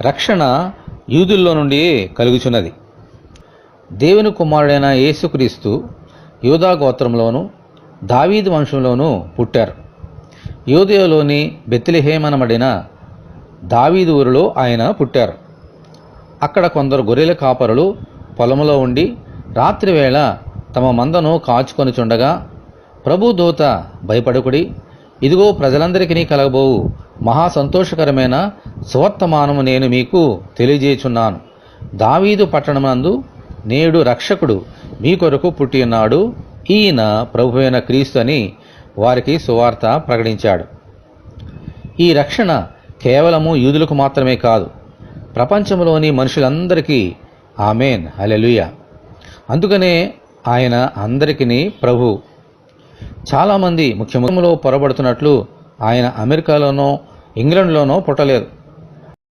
రక్షణ యూదుల్లో నుండి కలుగుచున్నది. దేవుని కుమారుడైన యేసుక్రీస్తు యూదా గోత్రంలోను దావీదు వంశంలోనూ పుట్టారు. యూదయలోని బెత్లెహేమనబడిన దావీదు ఊరిలో ఆయన పుట్టారు. అక్కడ కొందరు గొర్రెల కాపరులు పొలంలో ఉండి రాత్రివేళ తమ మందను కాచుకొనుచుండగా ప్రభుదూత భయపడుకుడి, ఇదిగో ప్రజలందరికీ కలగబోవు మహా సంతోషకరమైన సువర్తమానము నేను మీకు తెలియజేయుచున్నాను. దావీదు పట్టణమందు నేడు రక్షకుడు మీ కొరకు పుట్టి ఉన్నాడు. ఈయన ప్రభువైన క్రీస్తు అని వారికి సువార్త ప్రకటించాడు. ఈ రక్షణ కేవలము యూదులకు మాత్రమే కాదు, ప్రపంచంలోని మనుషులందరికీ. ఆమేన్, హల్లెలూయా. అందుకనే ఆయన అందరికీ ప్రభు. చాలామంది ముఖ్యములో పొరబడుతున్నట్లు ఆయన అమెరికాలోనో ఇంగ్లండ్లోనో పుట్టలేదు.